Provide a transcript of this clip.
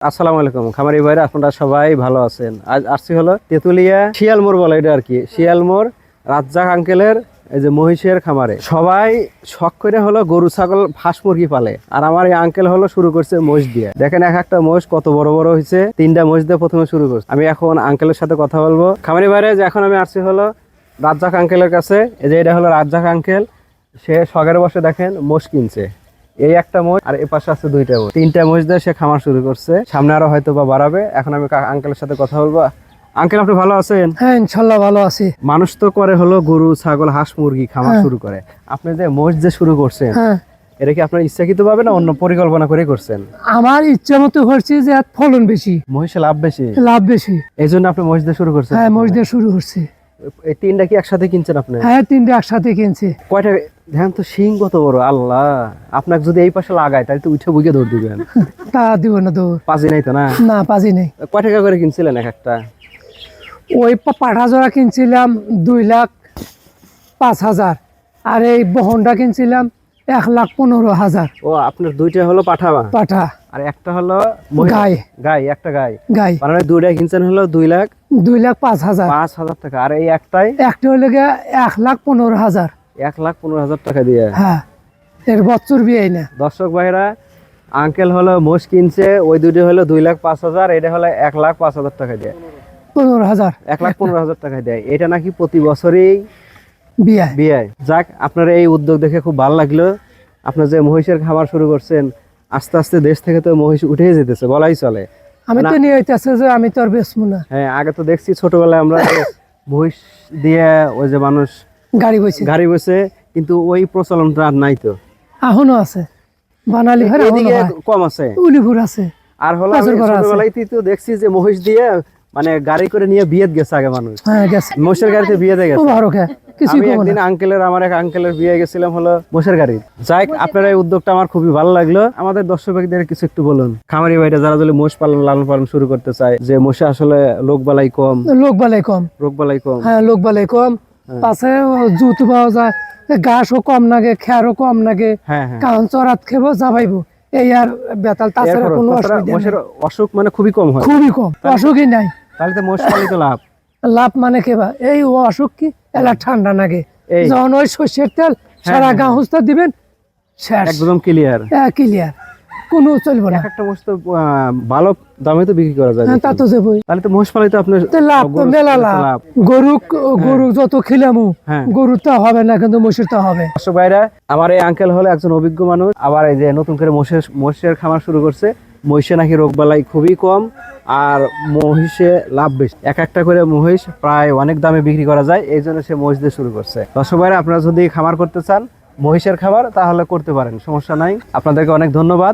আসসালামু আলাইকুম খামারি ভাইরা, আপনারা সবাই ভালো আছেন। আজ আসছি হলো তেতুলিয়া শিয়ালমোড় বলে এটা আর কি, শিয়ালমোড় রাজ্জাক আঙ্কেলের এই যে মহিষের খামারে। সবাই শখ করে হলো গরু ছাগল হাঁস মুরগি পালে, আর আমার এই আঙ্কেল হলো শুরু করছে মহিষ দিয়ে। দেখেন এক একটা মহিষ কত বড় বড় হয়েছে, 3টা মহিষ দিয়ে প্রথমে শুরু করছে। আমি এখন আঙ্কেলের সাথে কথা বলবো। খামারি ভাইরা, যে এখন আমি আসছি হলো রাজ্জাক আঙ্কেলের কাছে। এই যে এটা হলো রাজ্জাক আঙ্কেল, সে শখের বসে দেখেন মোষ কিনছে। এই একটা মোষ আর এ পাশে আছে 2টা মোষ, 3টা মোষ দিয়ে সে খামার শুরু করছে। সামনে আরো হয়তো বা বাড়াবে। এখন আমি আঙ্কেলের সাথে কথা বলবো। আঙ্কেল, আপনি ভালো আছেন? হ্যাঁ, ইনশাল্লাহ ভালো আছি। মানুষ তো করে হলো গরু ছাগল হাঁস মুরগি খামার শুরু করে, আপনি যে মোষ যে শুরু করছেন, হ্যাঁ, এটা কি আপনার ইচ্ছাকৃত ভাবে না অন্য পরিকল্পনা করে করছেন? আমার ইচ্ছা মতো হচ্ছে যে এর ফলন বেশি, মহিষে লাভ বেশি, লাভ বেশি, এই জন্য আপনি মহিষ দিয়ে শুরু করছেন? হ্যাঁ, মহিষ দিয়ে শুরু করছি। এই 3টা কি একসাথে কিনছেন আপনি? হ্যাঁ, 3টে একসাথে কিনছি। কয়টা? ধ্যান তো শিং কত বড়, আল্লাহ! আপনাকে যদি এই পাশে লাগায় তাহলে তো উঠে বুঝে দৌড় দিবেন। তা দিব না দৌড়, পাজি নাই তো? না না, পাজি নেই। কয় টাকা করে কিনছিলেন এক একটা? ওই পাঠা জোড়া কিনছিলাম 2,05,000, আর এই বহনটা কিনছিলাম 1,15,000। ও, আপনার 2টা হলো পাঠা পাঠা আর একটা হলো মহিষ। গাই, গাই, একটা গাই। গাই মানে 2টা কিনছেন হলো 2,05,000। 2,05,000 টাকা, আর এই একটাই একটা হলে গিয়ে 1,15,000। 1,15,000 টাকা দিয়ে। হ্যাঁ, এর বছর বিয়ে না। দর্শক ভাইরা, আঙ্কেল হলো মোষ কিনছে, ওই 2টা হলো 2,05,000, এটা হলো 1,05,000 টাকা দিয়ে। 15,000 1,15,000 টাকা দেয়। এটা নাকি প্রতি বছরই বিয়ে। বিয়ে। যাক, আপনার এই উদ্যোগ দেখে খুব ভালো লাগলো। আপনার যে মহিষের খামার শুরু করছেন, আস্তে আস্তে দেশ থেকে তো মহিষ উঠেই যেতেছে বলাই চলে। আমি তো নিয়ে হইতেছে যে আমি তো আর বেচবো না। হ্যাঁ, আগে তো দেখছি ছোটবেলায় আমরা মহিষ দিয়ে ওই যে মানুষ গাড়ি বসে, কিন্তু ওই প্রচলনটা আর নাই তো। এখনো আছে, বানালি ঘর এদিকে কম আছে, উলিপুর আছে। আর হলো আমি ছোটবেলায় তো দেখছি যে মহিষ দিয়ে মানে গাড়ি করে নিয়ে বিয়ে গেছে আগে মানুষ। হ্যাঁ, গেছে মোষের গাড়িতে বিয়ে দিয়ে গেছে। আমি একদিন আমার এক আঙ্কেলের বিয়ে গেছিলাম হলো মোষের গাড়ি। যাই, আপনার এই উদ্যোগটা আমার খুবই ভালো লাগলো। আমাদের দর্শকদের কিছু একটু বলুন। খামারি ভাইরা যারা যদি মোষ পালন লালন পালন শুরু করতে চায়, যে মোষে আসলে রোগ বালাই কম। হ্যাঁ, লোক বালাই কম, পাশে জুতো পাওয়া যায়, ঘাসও কম লাগে, খেয়ারও কম লাগে, কারণ চড়াত খেবো যাবাইবো, এই আর বেতাল। তাছাড়া কোনো মোষের অসুখ মানে খুবই কম হয়, খুবই কম, অসুখই নাই। তাহলে তো মোষ পালিত লাভ। লাভ মানে কেবা এই অসুখ কি এলা ঠান্ডা লাগে, যখন ওই সর্ষের তেল সারা গা হুস্তা দিবেন, একদম ক্লিয়ার, ক্লিয়ার, কোনো চলবে না। একটা মোষ তো ভালো দামে তো বিক্রি করা যায়। তা তো যাবই, তাহলে তো মোষ পালিত আপনার লাভ তো মেলা লাভ। গরু যত খিলামু, গরু তো হবে না, কিন্তু মহিষের তো হবে। দর্শক ভাইরা, আমার এই আঙ্কেল হলো একজন অভিজ্ঞ মানুষ। আবার এই যে নতুন করে মহিষের খামার শুরু করছে। মহিষে নাকি রোগ বালাই খুবই কম, আর মহিষে লাভ বেশি। এক একটা করে মহিষ প্রায় অনেক দামে বিক্রি করা যায়, এই জন্য সে মহিষ দিয়ে শুরু করছে। দর্শক ভাইরা, আপনারা যদি খামার করতে চান মহিষের খামার, তাহলে করতে পারেন, সমস্যা নাই। আপনাদেরকে অনেক ধন্যবাদ।